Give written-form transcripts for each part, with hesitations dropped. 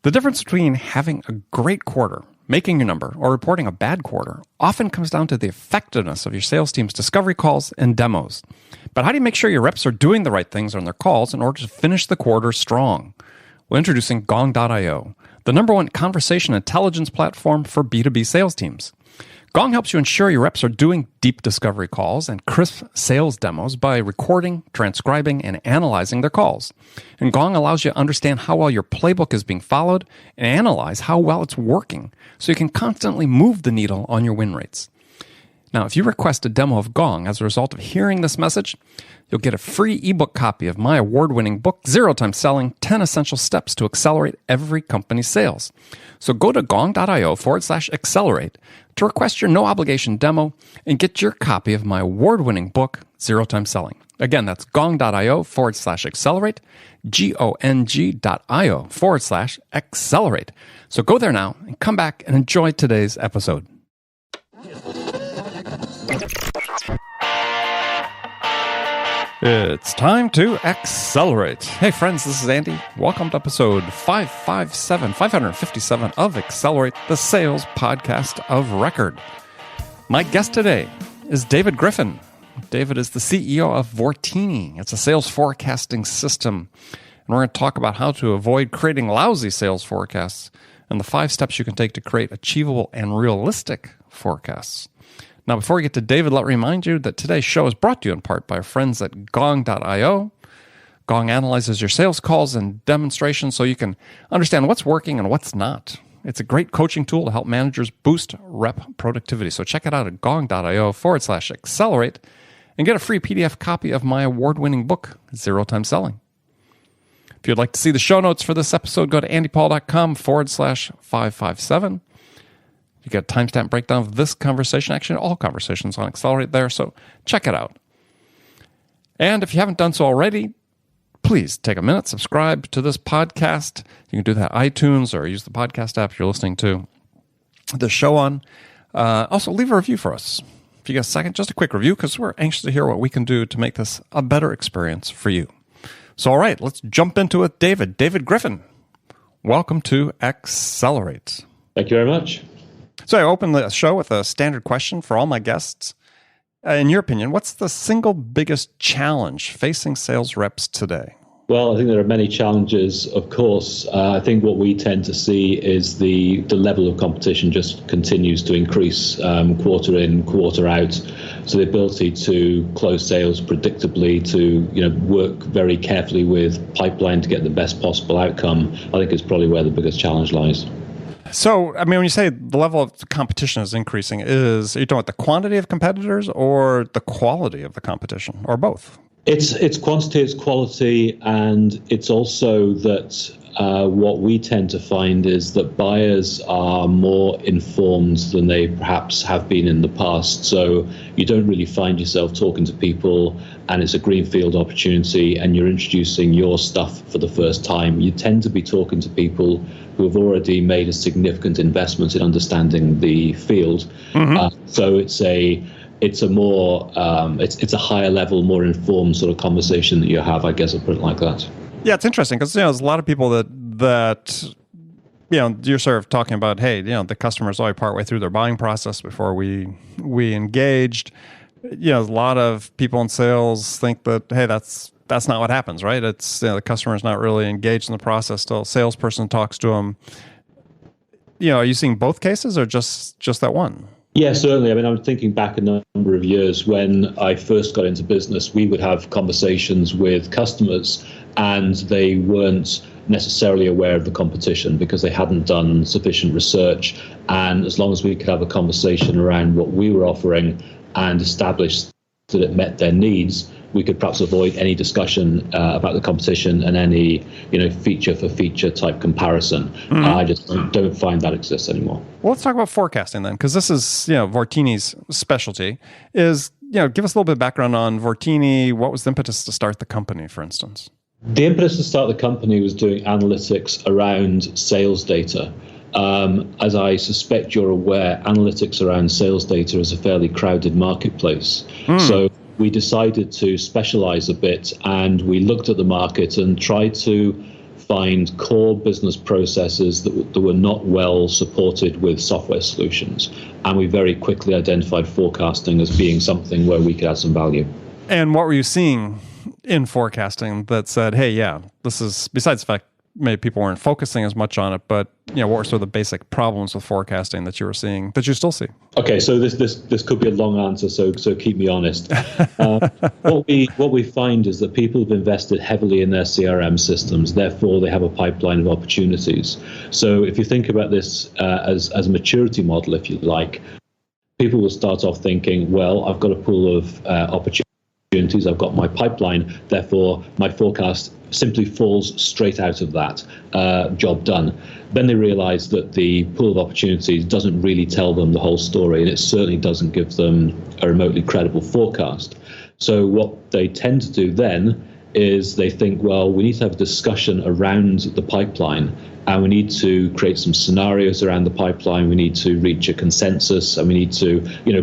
The difference between having a great quarter, making your number, or reporting a bad quarter often comes down to the effectiveness of your sales team's discovery calls and demos. But how do you make sure your reps are doing the right things on their calls in order to finish the quarter strong? Well, introducing Gong.io, the #1 conversation intelligence platform for B2B sales teams. Gong helps you ensure your reps are doing deep discovery calls and crisp sales demos by recording, transcribing, and analyzing their calls. And Gong allows you to understand how well your playbook is being followed and analyze how well it's working so you can constantly move the needle on your win rates. Now, if you request a demo of Gong as a result of hearing this message, you'll get a free ebook copy of my award-winning book, Zero Time Selling, 10 Essential Steps to Accelerate Every Company's Sales. So go to gong.io/accelerate to request your no-obligation demo and get your copy of my award-winning book, Zero Time Selling. Again, that's gong.io/accelerate, gong.io/accelerate. So go there now and come back and enjoy today's episode. It's time to accelerate. Hey friends, this is Andy. Welcome to episode 557 of Accelerate, the sales podcast of record. My guest today is David Griffin. David is the CEO of Vortini. It's a sales forecasting system. And we're going to talk about how to avoid creating lousy sales forecasts and the 5 steps you can take to create achievable and realistic forecasts. Now, before we get to David, let me remind you that today's show is brought to you in part by our friends at Gong.io. Gong analyzes your sales calls and demonstrations so you can understand what's working and what's not. It's a great coaching tool to help managers boost rep productivity. So check it out at gong.io/accelerate and get a free PDF copy of my award-winning book, Zero Time Selling. If you'd like to see the show notes for this episode, go to andypaul.com/557. You get a timestamp breakdown of this conversation, actually all conversations on Accelerate there, so check it out. And if you haven't done so already, please take a minute, subscribe to this podcast. You can do that at iTunes or use the podcast app you're listening to the show on. Also, leave a review for us. If you get a second, just a quick review, because we're anxious to hear what we can do to make this a better experience for you. So, all right, let's jump into it. David Griffin, welcome to Accelerate. Thank you very much. So I open the show with a standard question for all my guests. In your opinion, what's the single biggest challenge facing sales reps today? Well, I think there are many challenges, of course. I think what we tend to see is the level of competition just continues to increase quarter in, quarter out. So the ability to close sales predictably, to work very carefully with pipeline to get the best possible outcome, I think is probably where the biggest challenge lies. So, I mean, when you say the level of competition is increasing, are you talking about the quantity of competitors or the quality of the competition, or both? It's quantity, it's quality, and it's also that what we tend to find is that buyers are more informed than they perhaps have been in the past. So you don't really find yourself talking to people and it's a greenfield opportunity and you're introducing your stuff for the first time. You tend to be talking to people who have already made a significant investment in understanding the field. Mm-hmm. So it's a more it's a higher level, more informed sort of conversation that you have, I guess I'll put it like that. Yeah, it's interesting because there's a lot of people that you're sort of talking about, hey, the customer's already partway through their buying process before we engaged. A lot of people in sales think that, hey, that's not what happens, right? It's the customer's not really engaged in the process till a salesperson talks to them. Are you seeing both cases or just that one? Yeah, certainly. I mean, I'm thinking back a number of years when I first got into business, we would have conversations with customers and they weren't necessarily aware of the competition because they hadn't done sufficient research. And as long as we could have a conversation around what we were offering and establish that it met their needs, we could perhaps avoid any discussion about the competition and any feature for feature type comparison. Mm-hmm. I just don't find that exists anymore. Well, let's talk about forecasting then, because this is Vortini's specialty. Is give us a little bit of background on Vortini. What was the impetus to start the company, for instance? The impetus to start the company was doing analytics around sales data. As I suspect you're aware, analytics around sales data is a fairly crowded marketplace. So we decided to specialize a bit and we looked at the market and tried to find core business processes that were not well supported with software solutions. And we very quickly identified forecasting as being something where we could add some value. And what were you seeing in forecasting that said, hey, yeah, this is, besides the fact maybe people weren't focusing as much on it, but what were sort of the basic problems with forecasting that you were seeing, that you still see? Okay, so this could be a long answer, so keep me honest. What we find is that people have invested heavily in their CRM systems, therefore they have a pipeline of opportunities. So if you think about this as a maturity model, if you like, people will start off thinking, well, I've got a pool of opportunities, I've got my pipeline, therefore my forecast simply falls straight out of that, job done. Then they realize that the pool of opportunities doesn't really tell them the whole story, and it certainly doesn't give them a remotely credible forecast. So what they tend to do then is they think, well, we need to have a discussion around the pipeline, and we need to create some scenarios around the pipeline. We need to reach a consensus, and we need to,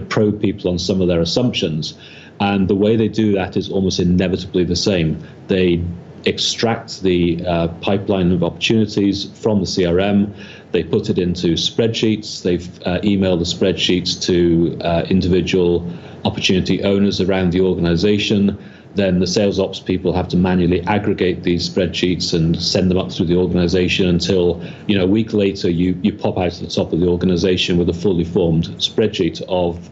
probe people on some of their assumptions. And the way they do that is almost inevitably the same. They extract the pipeline of opportunities from the CRM. They put it into spreadsheets. They've emailed the spreadsheets to individual opportunity owners around the organization. Then the sales ops people have to manually aggregate these spreadsheets and send them up through the organization until, a week later you pop out at the top of the organization with a fully formed spreadsheet of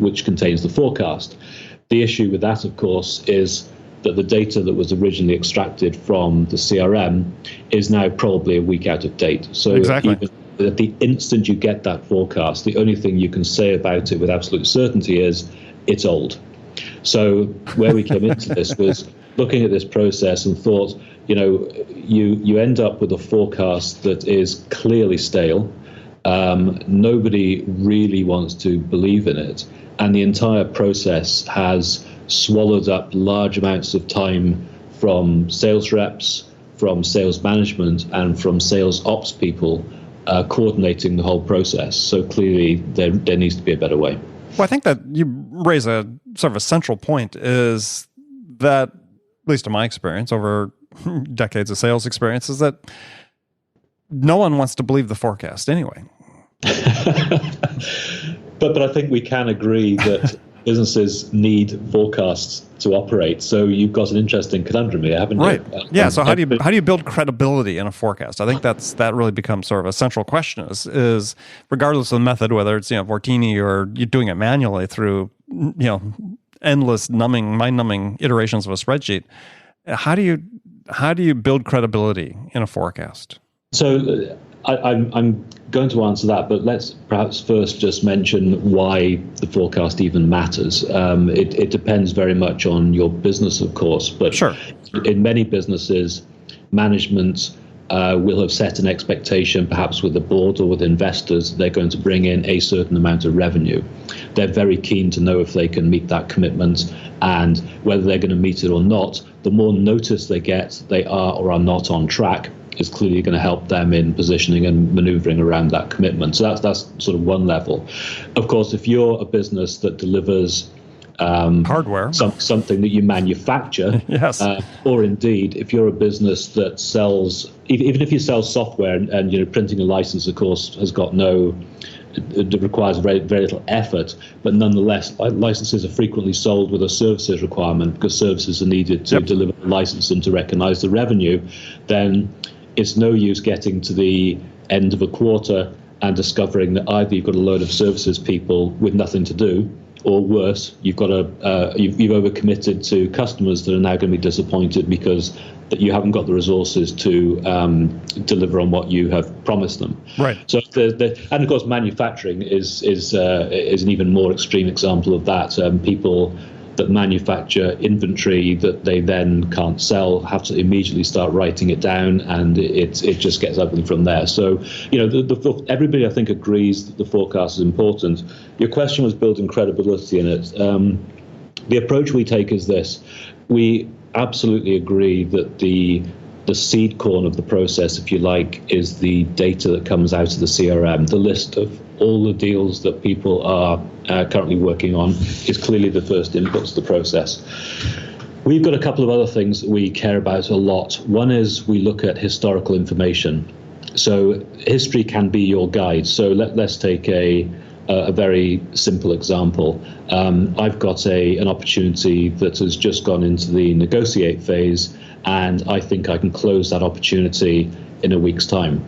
which contains the forecast. The issue with that, of course, is that the data that was originally extracted from the CRM is now probably a week out of date. So exactly. Even at the instant you get that forecast, the only thing you can say about it with absolute certainty is it's old. So where we came into this was looking at this process and thought, you end up with a forecast that is clearly stale. Nobody really wants to believe in it. And the entire process has swallowed up large amounts of time from sales reps, from sales management, and from sales ops people coordinating the whole process. So clearly there needs to be a better way. Well, I think that you raise a sort of a central point is that, at least in my experience, over decades of sales experience, is that no one wants to believe the forecast anyway. But I think we can agree that businesses need forecasts to operate. So you've got an interesting conundrum here, haven't you? Right. Yeah. So how do you build credibility in a forecast? I think that really becomes sort of a central question. Is regardless of the method, whether it's Vortini or you're doing it manually through endless mind-numbing iterations of a spreadsheet, how do you build credibility in a forecast? So I'm going to answer that, but let's perhaps first just mention why the forecast even matters. It depends very much on your business, of course, but sure. In many businesses, management will have set an expectation, perhaps with the board or with investors, they're going to bring in a certain amount of revenue. They're very keen to know if they can meet that commitment, and whether they're going to meet it or not, the more notice they get they are or are not on track is clearly going to help them in positioning and maneuvering around that commitment. So that's sort of one level. Of course, if you're a business that delivers hardware, something that you manufacture, yes, or indeed if you're a business that sells, even if you sell software, and printing a license, of course, has got it requires very, very little effort, but nonetheless, licenses are frequently sold with a services requirement because services are needed to deliver the license and to recognize the revenue. Then it's no use getting to the end of a quarter and discovering that either you've got a load of services people with nothing to do, or worse, you've overcommitted to customers that are now going to be disappointed because that you haven't got the resources to deliver on what you have promised them. Right. So, and of course, manufacturing is an even more extreme example of that. People that manufacture inventory that they then can't sell have to immediately start writing it down, and it just gets ugly from there. So, everybody, I think, agrees that the forecast is important. Your question was building credibility in it. The approach we take is this: we absolutely agree that the seed corn of the process, if you like, is the data that comes out of the CRM. The list of all the deals that people are currently working on is clearly the first input to the process. We've got a couple of other things that we care about a lot. One is we look at historical information. So history can be your guide. So let's take a very simple example. I've got an opportunity that has just gone into the negotiate phase, and I think I can close that opportunity in a week's time.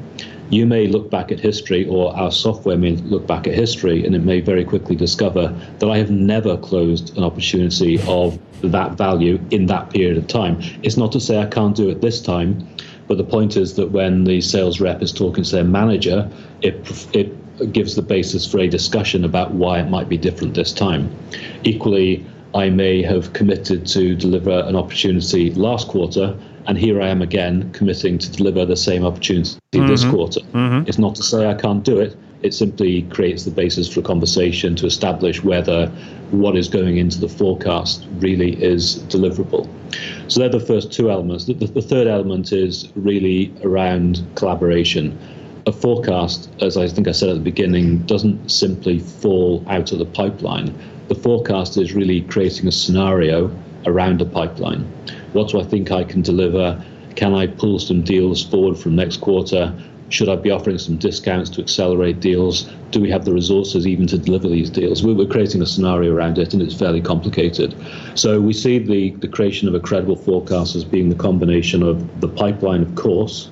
You may look back at history, or our software may look back at history, and it may very quickly discover that I have never closed an opportunity of that value in that period of time. It's not to say I can't do it this time, but the point is that when the sales rep is talking to their manager, it gives the basis for a discussion about why it might be different this time. Equally, I may have committed to deliver an opportunity last quarter, and here I am again committing to deliver the same opportunity this quarter. It's not to say I can't do it. It simply creates the basis for a conversation to establish whether what is going into the forecast really is deliverable. So they're the first two elements. The third element is really around collaboration. A forecast, as I think I said at the beginning, doesn't simply fall out of the pipeline. The forecast is really creating a scenario around a pipeline. What do I think I can deliver? Can I pull some deals forward from next quarter? Should I be offering some discounts to accelerate deals? Do we have the resources even to deliver these deals? We're creating a scenario around it, and it's fairly complicated. So we see the creation of a credible forecast as being the combination of the pipeline, of course,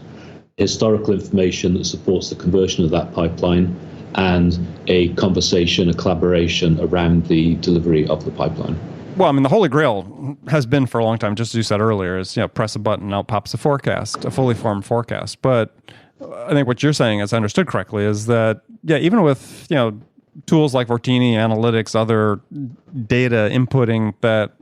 historical information that supports the conversion of that pipeline, and a conversation, a collaboration around the delivery of the pipeline. Well, I mean, the holy grail has been for a long time, just as you said earlier, is, press a button, out pops a forecast, a fully formed forecast. But I think what you're saying, as I understood correctly, is that, even with, tools like Vortini, analytics, other data inputting, that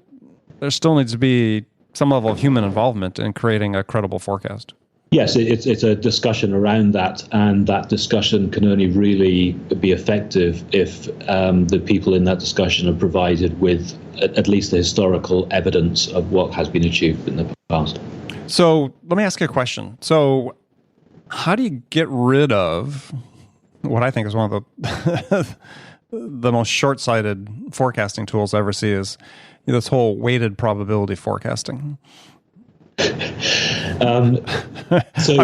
there still needs to be some level of human involvement in creating a credible forecast. Yes, it's a discussion around that, and that discussion can only really be effective if the people in that discussion are provided with at least the historical evidence of what has been achieved in the past. So let me ask you a question. So how do you get rid of what I think is one of the the most short-sighted forecasting tools I ever see is this whole weighted probability forecasting? So I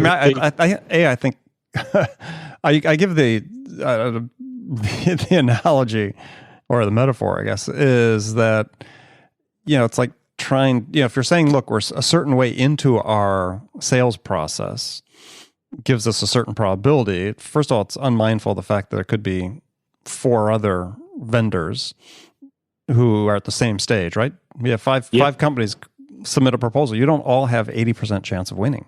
mean, I think I give the analogy or the metaphor, I guess, is that, it's like trying, if you're saying, look, we're a certain way into our sales process, gives us a certain probability. First of all, it's unmindful of the fact that there could be 4 other vendors who are at the same stage, right? We have five companies submit a proposal. You don't all have 80% chance of winning.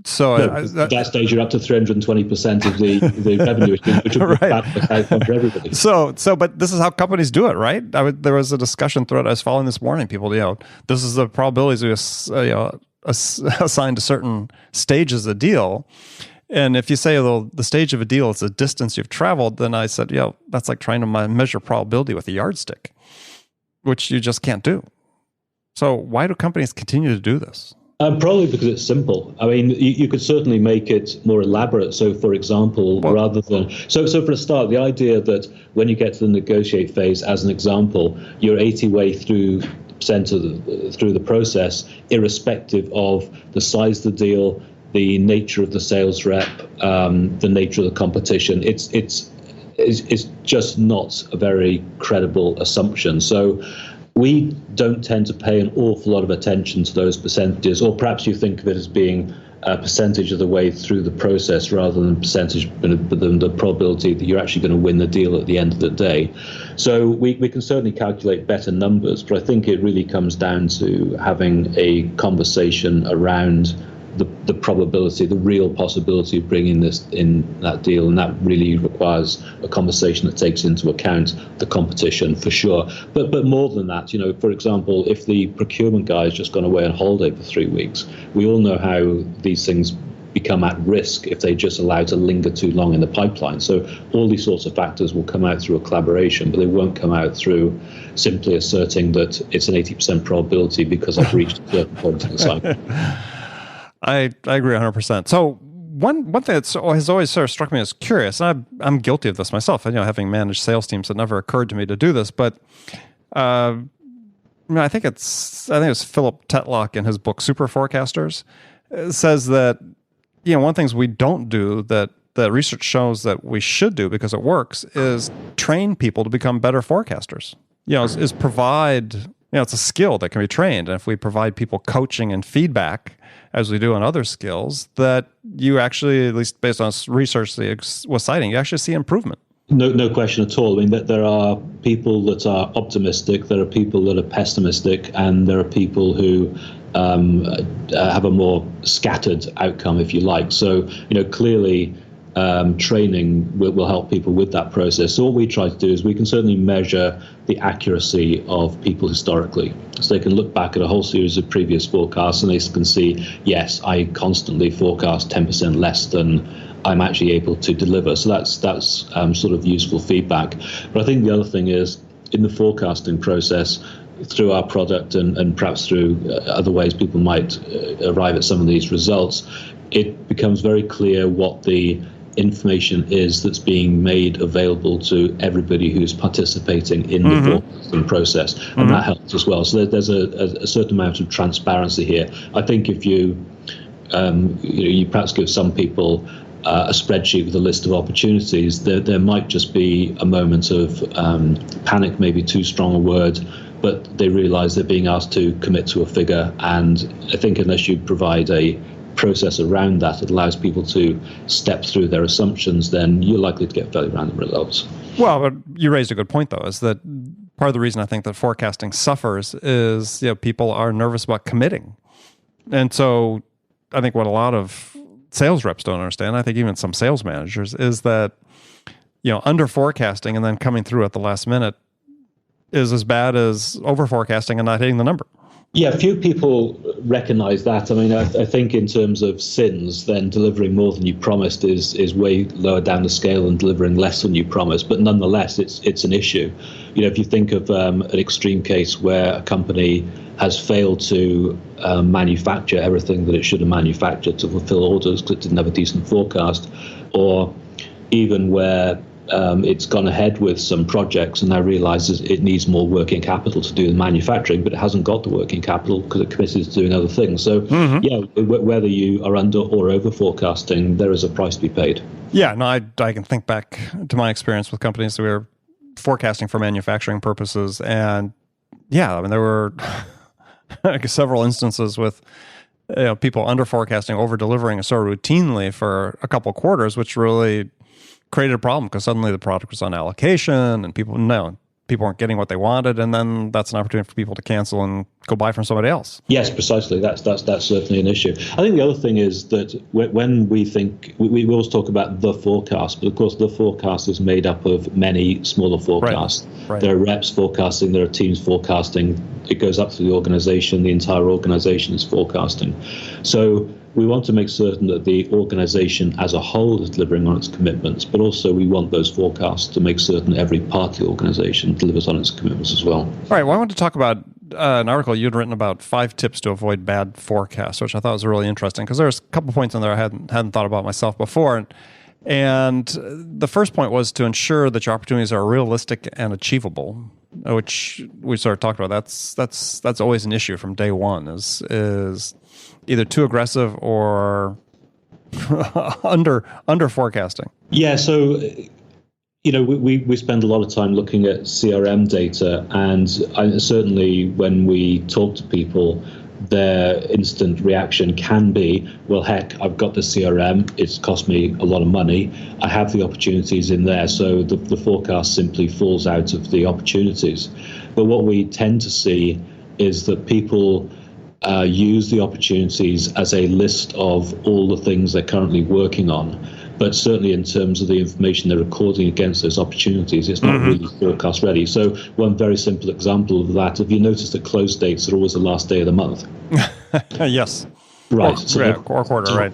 So at that stage, you're up to 320% of the revenue, which would be right. bad for everybody. So, but this is how companies do it, right? There was a discussion thread I was following this morning. People, this is the probabilities we assigned to certain stages of the deal. And if you say, well, the stage of a deal is the distance you've traveled, then I said, that's like trying to measure probability with a yardstick, which you just can't do. So why do companies continue to do this? Probably because it's simple. I mean, you could certainly make it more elaborate. So, for example, rather than so for a start, the idea that when you get to the negotiate phase, as an example, you're 80% through the process, irrespective of the size of the deal, the nature of the sales rep, the nature of the competition. It's just not a very credible assumption. So we don't tend to pay an awful lot of attention to those percentages, or perhaps you think of it as being a percentage of the way through the process rather than the probability that you're actually going to win the deal at the end of the day. So we can certainly calculate better numbers, but I think it really comes down to having a conversation around the probability, the real possibility of bringing this in that deal, and that really requires a conversation that takes into account the competition for sure. But more than that, for example, if the procurement guy has just gone away on holiday for 3 weeks, we all know how these things become at risk if they just allow to linger too long in the pipeline. So all these sorts of factors will come out through a collaboration, but they won't come out through simply asserting that it's an 80% probability because I've reached a certain point in the cycle. I agree 100%. So one thing that has always sort of struck me as curious, and I'm guilty of this myself, having managed sales teams, it never occurred to me to do this, but I mean, I think it's Philip Tetlock in his book Super Forecasters says that, one of the things we don't do that research shows that we should do because it works is train people to become better forecasters. Is provide, it's a skill that can be trained. And if we provide people coaching and feedback, as we do on other skills, that you actually, at least based on research that was citing, you actually see improvement. No question at all. I mean, that there are people that are optimistic, there are people that are pessimistic, and there are people who have a more scattered outcome, if you like. So, clearly, training will help people with that process. So what we try to do is we can certainly measure the accuracy of people historically. So they can look back at a whole series of previous forecasts and they can see, yes, I constantly forecast 10% less than I'm actually able to deliver. So that's sort of useful feedback. But I think the other thing is in the forecasting process, through our product and perhaps through other ways people might arrive at some of these results, it becomes very clear what the information is that's being made available to everybody who's participating in the forecasting process, and that helps as well. So there's a certain amount of transparency here. I think if you perhaps give some people a spreadsheet with a list of opportunities, there might just be a moment of panic, maybe too strong a word, but they realize they're being asked to commit to a figure. And I think unless you provide a process around that, it allows people to step through their assumptions, then you're likely to get fairly random results. Well, but you raised a good point, though, is that part of the reason I think that forecasting suffers is people are nervous about committing. And so I think what a lot of sales reps don't understand, I think even some sales managers, is that under forecasting and then coming through at the last minute is as bad as over forecasting and not hitting the number. Yeah, few people recognize that. I mean, I think in terms of sins, then delivering more than you promised is way lower down the scale than delivering less than you promised. But nonetheless, it's an issue. If you think of an extreme case where a company has failed to manufacture everything that it should have manufactured to fulfill orders because it didn't have a decent forecast, or even where it's gone ahead with some projects and now realizes it needs more working capital to do the manufacturing, but it hasn't got the working capital because it committed to doing other things. So, whether you are under or over forecasting, there is a price to be paid. Yeah, no, I can think back to my experience with companies that we were forecasting for manufacturing purposes. And I mean, there were several instances with people under forecasting, over delivering sort of routinely for a couple of quarters, which really created a problem because suddenly the product was on allocation and people weren't getting what they wanted, and then that's an opportunity for people to cancel and go buy from somebody else. Yes, precisely. That's certainly an issue. I think the other thing is that when we think, we always talk about the forecast, but of course the forecast is made up of many smaller forecasts. Right. There are reps forecasting, there are teams forecasting. It goes up through the organization. The entire organization is forecasting. So we want to make certain that the organization as a whole is delivering on its commitments, but also we want those forecasts to make certain every part of the organization delivers on its commitments as well. All right. Well, I want to talk about an article you'd written about 5 tips to avoid bad forecasts, which I thought was really interesting because there's a couple points in there I hadn't thought about myself before. And the first point was to ensure that your opportunities are realistic and achievable, which we sort of talked about. That's always an issue from day one is either too aggressive or under forecasting. Yeah, so we spend a lot of time looking at CRM data, and certainly when we talk to people, their instant reaction can be, well, heck, I've got the CRM, it's cost me a lot of money, I have the opportunities in there, so the forecast simply falls out of the opportunities. But what we tend to see is that people use the opportunities as a list of all the things they're currently working on. But certainly in terms of the information they're recording against those opportunities, it's not really forecast ready. So one very simple example of that, have you noticed that close dates are always the last day of the month? Yes. Right. Or quarter, right.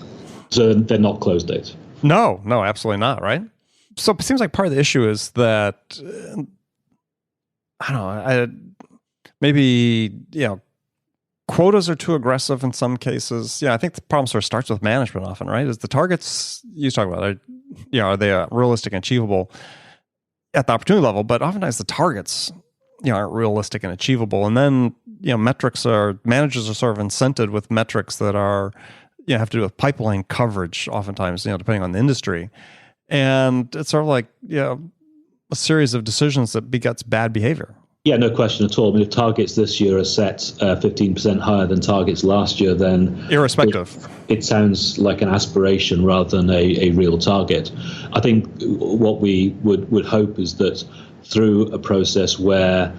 So they're not close dates. No, absolutely not, right? So it seems like part of the issue is that, I don't know, maybe, quotas are too aggressive in some cases. Yeah, I think the problem sort of starts with management often, right? Is the targets you talk about, are they realistic and achievable at the opportunity level? But oftentimes the targets aren't realistic and achievable. And then, managers are sort of incented with metrics that are, have to do with pipeline coverage oftentimes, depending on the industry. And it's sort of like, a series of decisions that begets bad behavior. Yeah, no question at all. I mean, if targets this year are set 15% higher than targets last year, then irrespective, it sounds like an aspiration rather than a real target. I think what we would hope is that through a process where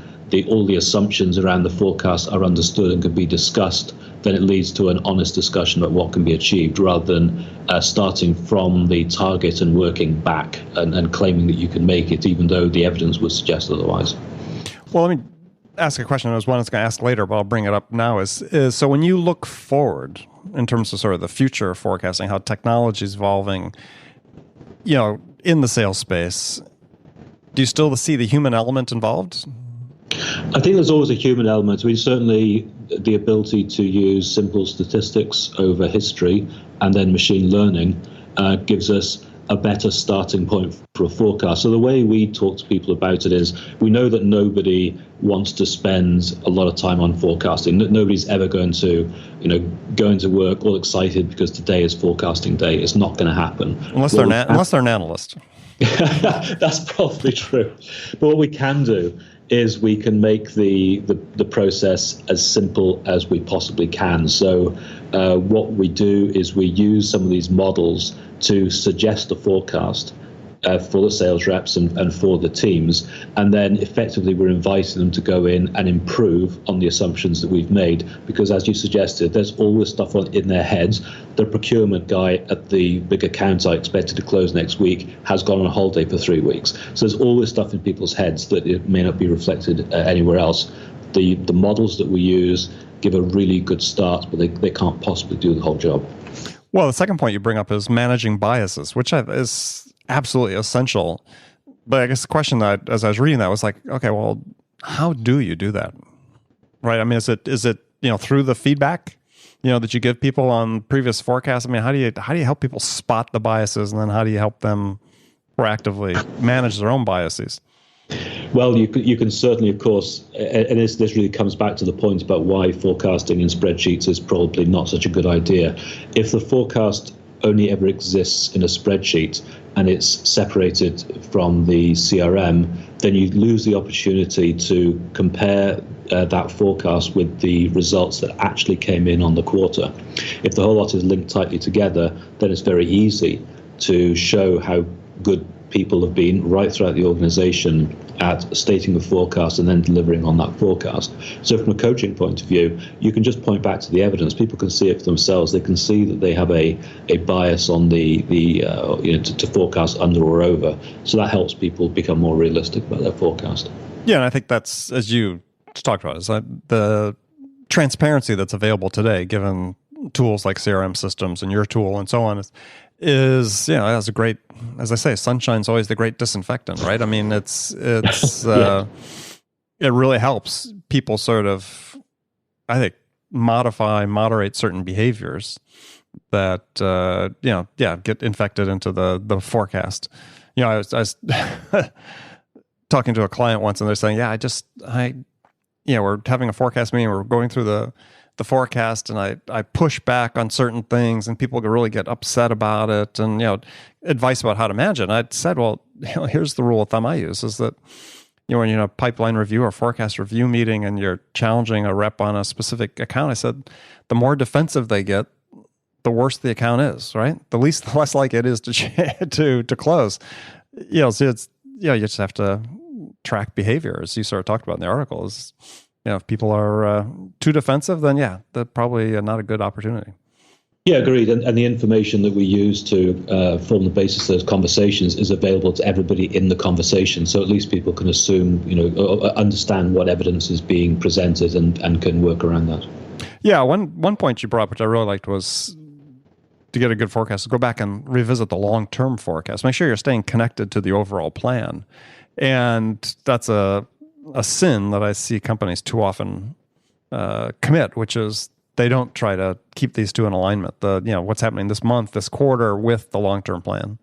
all the assumptions around the forecast are understood and can be discussed, then it leads to an honest discussion about what can be achieved, rather than starting from the target and working back and claiming that you can make it, even though the evidence would suggest otherwise. Well, let me ask a question. I was one I was going to ask later, but I'll bring it up now. Is so when you look forward in terms of sort of the future forecasting, how technology is evolving, in the sales space, do you still see the human element involved? I think there's always a human element. I mean, certainly the ability to use simple statistics over history and then machine learning gives us a better starting point for a forecast. So the way we talk to people about it is, we know that nobody wants to spend a lot of time on forecasting. Nobody's ever going to, go into work all excited because today is forecasting day. It's not going to happen. Unless they're an analyst. That's probably true. But what we can do is we can make the process as simple as we possibly can. So what we do is we use some of these models to suggest a forecast for the sales reps and for the teams, and then effectively we're inviting them to go in and improve on the assumptions that we've made, because as you suggested, there's all this stuff in their heads. The procurement guy at the big account I expected to close next week has gone on holiday for 3 weeks. So there's all this stuff in people's heads that it may not be reflected anywhere else. The models that we use give a really good start, but they can't possibly do the whole job. Well, the second point you bring up is managing biases, which is absolutely essential. But I guess the question that, as I was reading that, was like, okay, well, how do you do that? Right? I mean, is it through the feedback, that you give people on previous forecasts? I mean, how do you help people spot the biases, and then how do you help them proactively manage their own biases? Well, you can certainly, of course, and this really comes back to the point about why forecasting in spreadsheets is probably not such a good idea. If the forecast only ever exists in a spreadsheet and it's separated from the CRM, then you lose the opportunity to compare that forecast with the results that actually came in on the quarter. If the whole lot is linked tightly together, then it's very easy to show how good people have been right throughout the organization at stating the forecast and then delivering on that forecast. So from a coaching point of view, you can just point back to the evidence. People can see it for themselves. They can see that they have a bias on to forecast under or over. So that helps people become more realistic about their forecast. Yeah, and I think that's, as you talked about, is the transparency that's available today, given tools like CRM systems and your tool and so on, is that's a great, as I say, sunshine's always the great disinfectant, right? I mean, it's it really helps people sort of, I think, moderate certain behaviors that get infected into the forecast. I was talking to a client once, and they're saying, we're having a forecast meeting, we're going through the forecast, and I push back on certain things, and people really get upset about it, and advice about how to manage it. And I said, well, here's the rule of thumb I use, is that when you're in a pipeline review or forecast review meeting and you're challenging a rep on a specific account, I said, the more defensive they get, the worse the account is, right? The less like it is to close. So it's you just have to track behavior, as you sort of talked about in the article. Is if people are too defensive, then that's probably not a good opportunity. Yeah, agreed. And the information that we use to form the basis of those conversations is available to everybody in the conversation. So at least people can assume, understand what evidence is being presented and can work around that. Yeah, one point you brought up, which I really liked, was to get a good forecast, go back and revisit the long-term forecast. Make sure you're staying connected to the overall plan. And that's a sin that I see companies too often commit, which is they don't try to keep these two in alignment. What's happening this month, this quarter, with the long-term plan.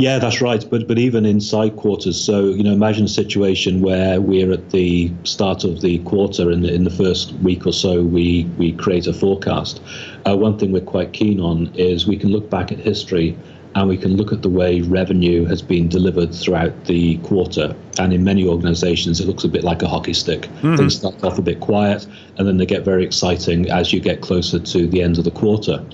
Yeah, that's right. But even inside quarters, so imagine a situation where we're at the start of the quarter, and in the first week or so, we create a forecast. One thing we're quite keen on is we can look back at history, and we can look at the way revenue has been delivered throughout the quarter. And in many organizations, it looks a bit like a hockey stick. Mm-hmm. Things start off a bit quiet, and then they get very exciting as you get closer to the end of the quarter.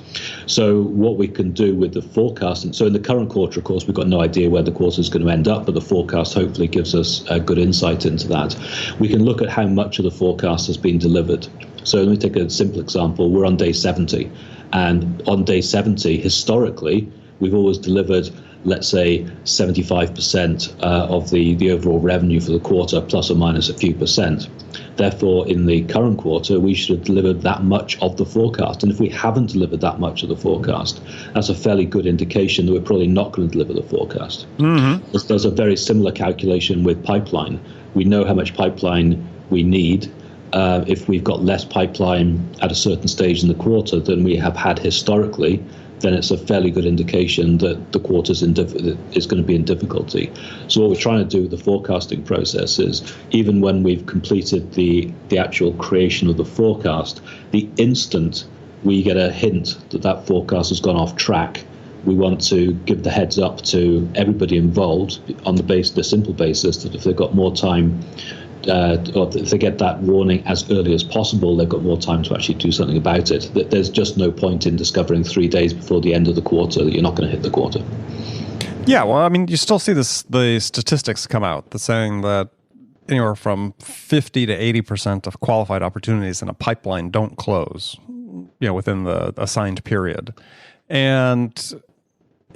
So what we can do with the forecast, and so in the current quarter, of course, we've got no idea where the quarter is going to end up, but the forecast hopefully gives us a good insight into that. We can look at how much of the forecast has been delivered. So let me take a simple example. We're on day 70, and on day 70, historically, we've always delivered, let's say, 75% of the overall revenue for the quarter, plus or minus a few percent. Therefore, in the current quarter, we should have delivered that much of the forecast. And if we haven't delivered that much of the forecast, that's a fairly good indication that we're probably not going to deliver the forecast. Mm-hmm. There's a very similar calculation with pipeline. We know how much pipeline we need. If we've got less pipeline at a certain stage in the quarter than we have had historically, then it's a fairly good indication that the quarter is going to be in difficulty. So what we're trying to do with the forecasting process is, even when we've completed the actual creation of the forecast, the instant we get a hint that that forecast has gone off track, we want to give the heads up to everybody involved on the simple basis that if they've got more time, or if they get that warning as early as possible, they've got more time to actually do something about it. There's just no point in discovering 3 days before the end of the quarter that you're not going to hit the quarter. Yeah, well, I mean, you still see the statistics come out that's saying that anywhere from 50 to 80% of qualified opportunities in a pipeline don't close, within the assigned period. And,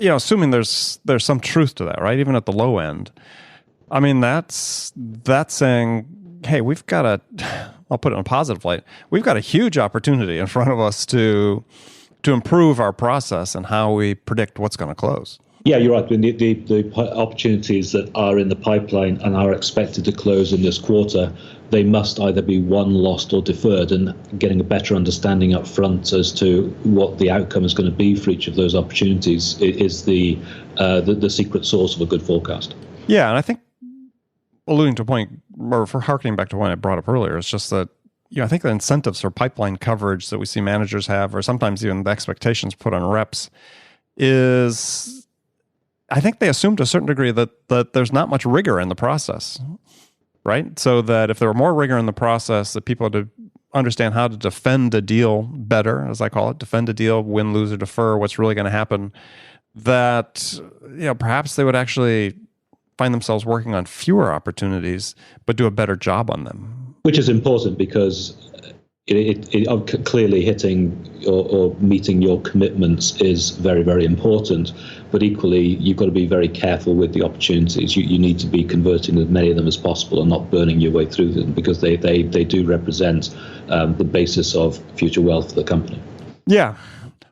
assuming there's some truth to that, right? Even at the low end. I mean, that's saying, hey, we've got I'll put it in a positive light, we've got a huge opportunity in front of us to improve our process and how we predict what's going to close. Yeah, you're right. The opportunities that are in the pipeline and are expected to close in this quarter, they must either be won, lost, or deferred, and getting a better understanding up front as to what the outcome is going to be for each of those opportunities is the secret sauce of a good forecast. Yeah, and I think, alluding to a point, or for harkening back to one I brought up earlier, it's just that, I think the incentives for pipeline coverage that we see managers have, or sometimes even the expectations put on reps, is I think they assume to a certain degree that there's not much rigor in the process, right? So that if there were more rigor in the process, that people had to understand how to defend a deal better, as I call it, defend a deal, win, lose, or defer, what's really going to happen, that perhaps they would actually find themselves working on fewer opportunities, but do a better job on them. Which is important because it clearly hitting or meeting your commitments is very, very important. But equally, you've got to be very careful with the opportunities. You need to be converting as many of them as possible and not burning your way through them, because they do represent the basis of future wealth for the company. Yeah.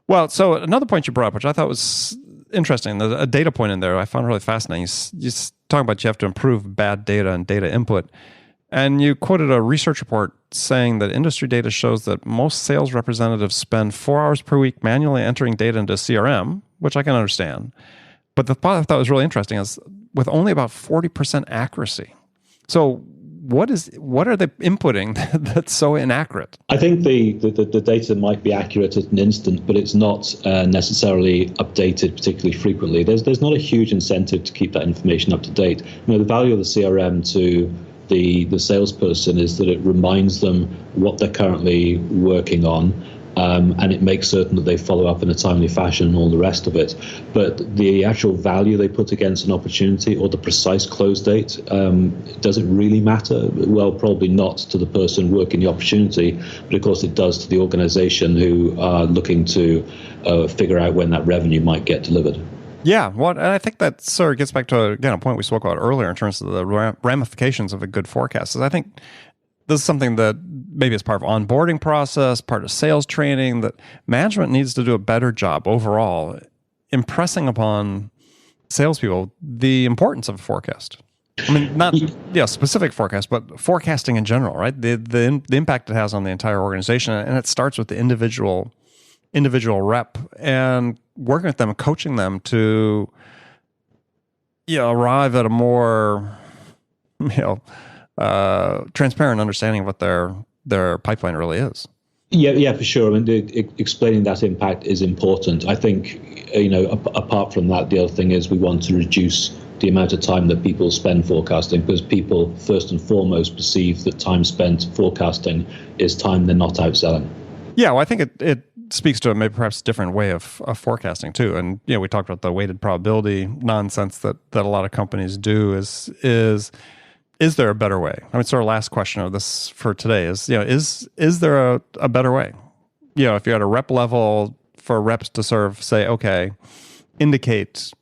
Well, so another point you brought up, which I thought was interesting, a data point in there I found really fascinating. You talk about you have to improve bad data and data input. And you quoted a research report saying that industry data shows that most sales representatives spend 4 hours per week manually entering data into CRM, which I can understand. But the part I thought was really interesting is with only about 40% accuracy. So what are they inputting that's so inaccurate? I think the data might be accurate at an instant, but it's not necessarily updated particularly frequently. There's not a huge incentive to keep that information up to date. The value of the CRM to the salesperson is that it reminds them what they're currently working on, and it makes certain that they follow up in a timely fashion and all the rest of it. But the actual value they put against an opportunity or the precise close date, does it really matter? Well, probably not to the person working the opportunity, but of course it does to the organization who are looking to figure out when that revenue might get delivered. Yeah, well, and I think that sort of gets back to, again, a point we spoke about earlier in terms of the ramifications of a good forecast. I think this is something that maybe is part of onboarding process, part of sales training, that management needs to do a better job overall impressing upon salespeople the importance of a forecast. I mean, not specific forecast, but forecasting in general, right? The impact it has on the entire organization, and it starts with the individual rep and working with them, coaching them to arrive at a more transparent understanding of what their pipeline really is. Yeah, for sure. I mean, explaining that impact is important. I think, apart from that, the other thing is we want to reduce the amount of time that people spend forecasting, because people first and foremost perceive that time spent forecasting is time they're not out selling. Yeah, well, I think it speaks to a maybe perhaps different way of forecasting too. And we talked about the weighted probability nonsense that a lot of companies do. Is there a better way? I mean, sort of last question of this for today is there a better way? If you're at a rep level, for reps to sort of say, okay, indicate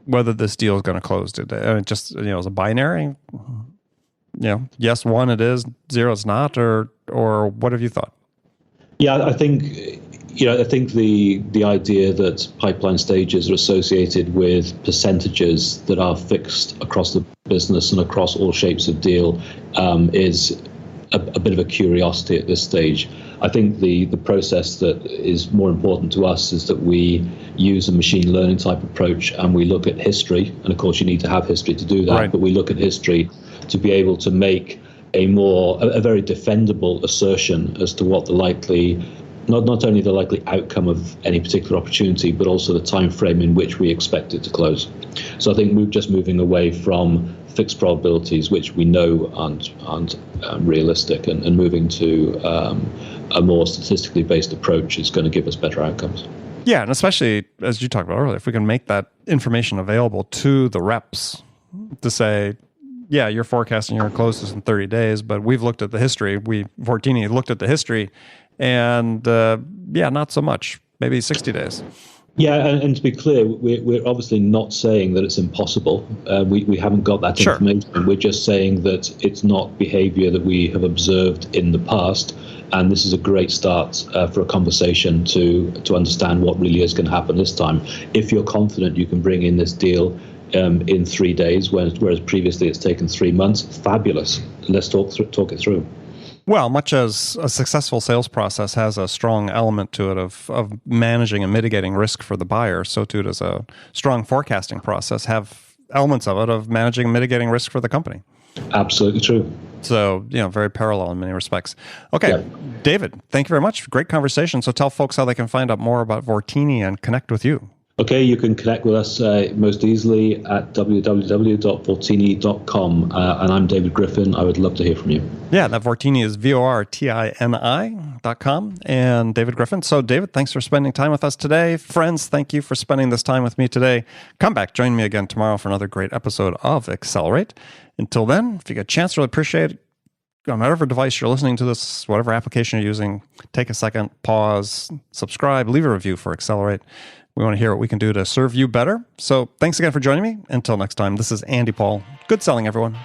whether this deal is going to close today. I mean, just as a binary, yes, 1 it is, 0 it's not, or what have you thought? Yeah, I think the idea that pipeline stages are associated with percentages that are fixed across the business and across all shapes of deal is a bit of a curiosity at this stage. I think the process that is more important to us is that we use a machine learning type approach, and we look at history. And of course, you need to have history to do that, right. But we look at history to be able to make a very defendable assertion as to what the likely, not only the likely outcome of any particular opportunity, but also the time frame in which we expect it to close. So I think we're just moving away from fixed probabilities, which we know aren't realistic, and moving to a more statistically based approach is going to give us better outcomes. Yeah, and especially, as you talked about earlier, if we can make that information available to the reps to say, yeah, you're forecasting your closes in 30 days, but we've looked at the history. Vortini looked at the history, and not so much, maybe 60 days. Yeah, and to be clear, we're obviously not saying that it's impossible. We haven't got that information. We're just saying that it's not behavior that we have observed in the past, and this is a great start for a conversation to understand what really is going to happen this time. If you're confident you can bring in this deal in 3 days, whereas previously it's taken 3 months, fabulous. Let's talk it through. Well, much as a successful sales process has a strong element to it of managing and mitigating risk for the buyer, so too does a strong forecasting process have elements of it of managing and mitigating risk for the company. Absolutely true. So, very parallel in many respects. Okay, yeah. David, thank you very much. Great conversation. So tell folks how they can find out more about Vortini and connect with you. Okay, you can connect with us most easily at www.vortini.com. And I'm David Griffin. I would love to hear from you. Yeah, that Vortini is VORTINI.com, and David Griffin. So, David, thanks for spending time with us today. Friends, thank you for spending this time with me today. Come back, join me again tomorrow for another great episode of Accelerate. Until then, if you get a chance, really appreciate it. On whatever device you're listening to this, whatever application you're using, take a second, pause, subscribe, leave a review for Accelerate. We want to hear what we can do to serve you better. So thanks again for joining me. Until next time, this is Andy Paul. Good selling, everyone.